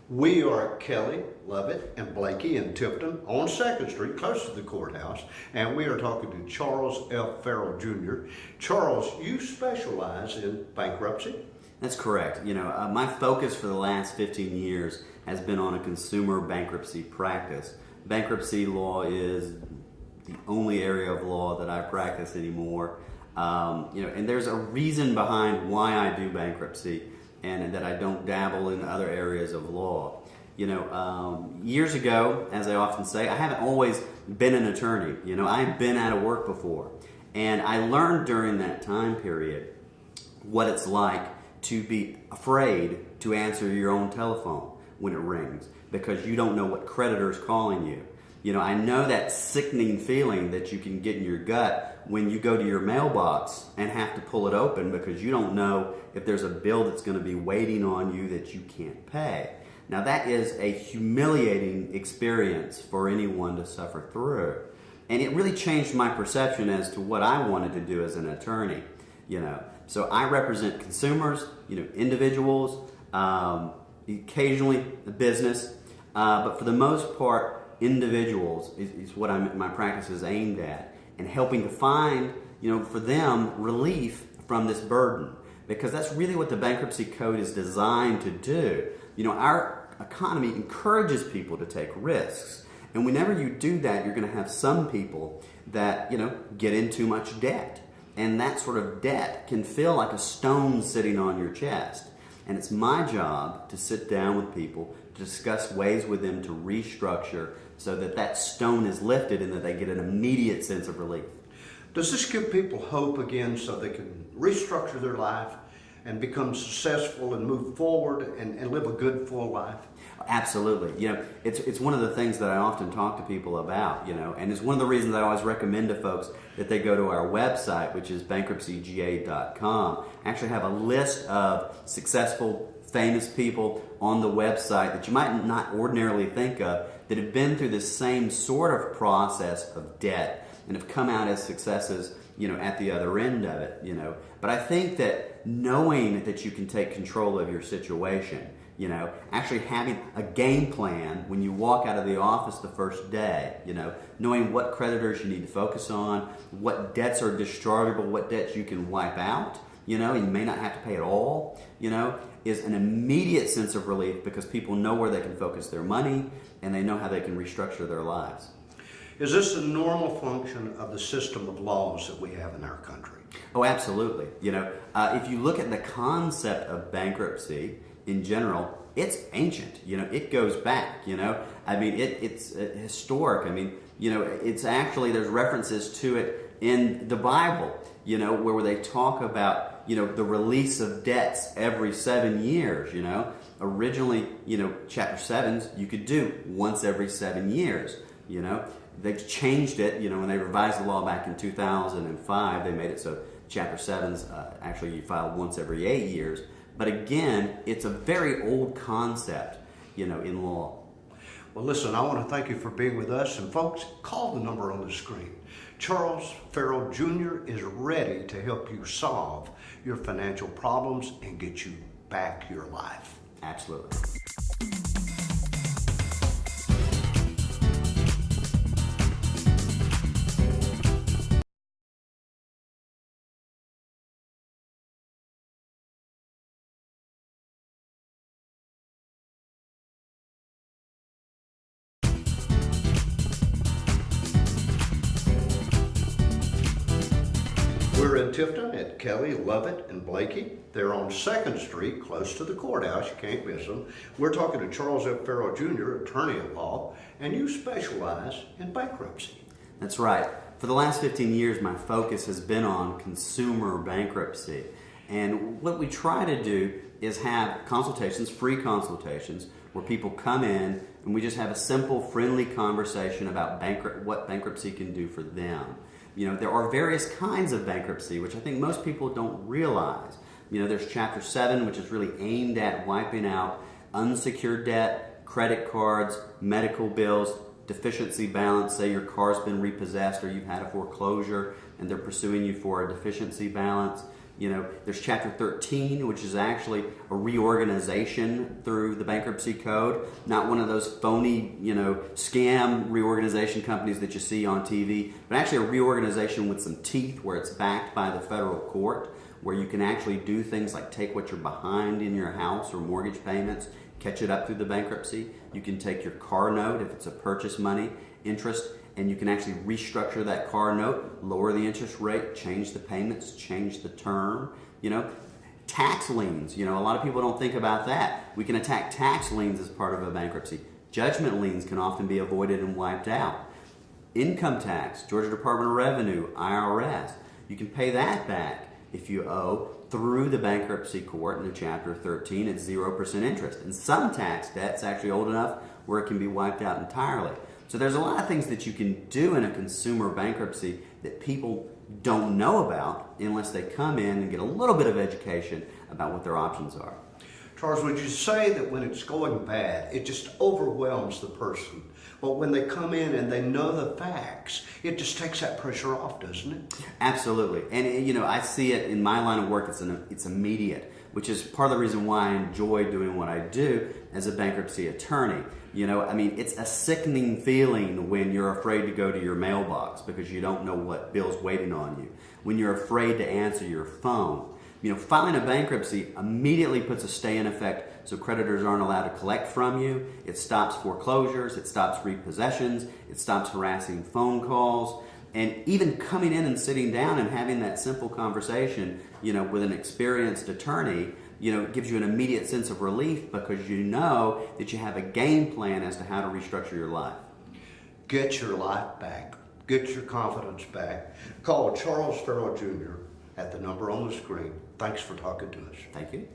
We are at Kelley, Lovett, and Blakey in Tifton on 2nd Street, close to the courthouse, and we are talking to Charles F. Farrell Jr. Charles, you specialize in bankruptcy? That's correct. My focus for the last 15 years has been on a consumer bankruptcy practice. Bankruptcy law is the only area of law that I practice anymore. And there's a reason behind why I do bankruptcy and that I don't dabble in other areas of law. Years ago, as I often say, I haven't always been an attorney. I've been out of work before. And I learned during that time period what it's like to be afraid to answer your own telephone when it rings because you don't know what creditor's calling you. I know that sickening feeling that you can get in your gut when you go to your mailbox and have to pull it open because you don't know if there's a bill that's going to be waiting on you that you can't pay. Now that is a humiliating experience for anyone to suffer through. And it really changed my perception as to what I wanted to do as an attorney. So I represent consumers, individuals, occasionally the business, but for the most part, individuals is what my practice is aimed at, and helping to find, for them, relief from this burden. Because that's really what the bankruptcy code is designed to do. Our economy encourages people to take risks. And whenever you do that, you're going to have some people that, get in too much debt. And that sort of debt can feel like a stone sitting on your chest. And it's my job to sit down with people, to discuss ways with them to restructure so that that stone is lifted and that they get an immediate sense of relief. Does this give people hope again so they can restructure their life and become successful and move forward and live a good, full life? Absolutely. It's one of the things that I often talk to people about, and it's one of the reasons I always recommend to folks that they go to our website, which is bankruptcyga.com. I actually have a list of successful, famous people on the website that you might not ordinarily think of that have been through the same sort of process of debt and have come out as successes, at the other end of it, But I think that knowing that you can take control of your situation, actually having a game plan when you walk out of the office the first day, knowing what creditors you need to focus on, what debts are dischargeable, what debts you can wipe out, you may not have to pay at all, is an immediate sense of relief because people know where they can focus their money and they know how they can restructure their lives. Is this a normal function of the system of laws that we have in our country? Oh, absolutely. If you look at the concept of bankruptcy in general, it's ancient. It goes back. It's historic. It's actually, there's references to it in the Bible, where they talk about, the release of debts every 7 years, Originally, chapter 7s you could do once every 7 years, They've changed it, when they revised the law back in 2005, they made it so chapter 7s actually you file once every 8 years. But again, it's a very old concept, in law. Well, listen, I want to thank you for being with us. And folks, call the number on the screen. Charles Farrell Jr. is ready to help you solve your financial problems and get you back your life. Absolutely. We're in Tifton at Kelley, Lovett, and Blakey. They're on 2nd Street, close to the courthouse. You can't miss them. We're talking to Charles F. Farrell Jr., attorney at law, and you specialize in bankruptcy. That's right. For the last 15 years, my focus has been on consumer bankruptcy. And what we try to do is have consultations, free consultations, where people come in and we just have a simple, friendly conversation about what bankruptcy can do for them. There are various kinds of bankruptcy, which I think most people don't realize. There's Chapter 7, which is really aimed at wiping out unsecured debt, credit cards, medical bills, deficiency balance. Say your car's been repossessed or you've had a foreclosure and they're pursuing you for a deficiency balance. There's Chapter 13, which is actually a reorganization through the bankruptcy code, not one of those phony, scam reorganization companies that you see on TV, but actually a reorganization with some teeth where it's backed by the federal court, where you can actually do things like take what you're behind in your house or mortgage payments, catch it up through the bankruptcy. You can take your car note if it's a purchase money interest, and you can actually restructure that car note, lower the interest rate, change the payments, change the term. Tax liens, a lot of people don't think about that. We can attack tax liens as part of a bankruptcy. Judgment liens can often be avoided and wiped out. Income tax, Georgia Department of Revenue, IRS, you can pay that back if you owe through the bankruptcy court in Chapter 13 at 0% interest. And some tax debt's actually old enough where it can be wiped out entirely. So there's a lot of things that you can do in a consumer bankruptcy that people don't know about unless they come in and get a little bit of education about what their options are. Charles, would you say that when it's going bad, it just overwhelms the person? But when they come in and they know the facts, it just takes that pressure off, doesn't it? Absolutely. And, I see it in my line of work, it's immediate, which is part of the reason why I enjoy doing what I do as a bankruptcy attorney. It's a sickening feeling when you're afraid to go to your mailbox because you don't know what bill's waiting on you. When you're afraid to answer your phone. Filing a bankruptcy immediately puts a stay in effect so creditors aren't allowed to collect from you. It stops foreclosures, it stops repossessions, it stops harassing phone calls. And even coming in and sitting down and having that simple conversation, with an experienced attorney, it gives you an immediate sense of relief because you know that you have a game plan as to how to restructure your life. Get your life back. Get your confidence back. Call Charles Farrell Jr. at the number on the screen. Thanks for talking to us. Thank you.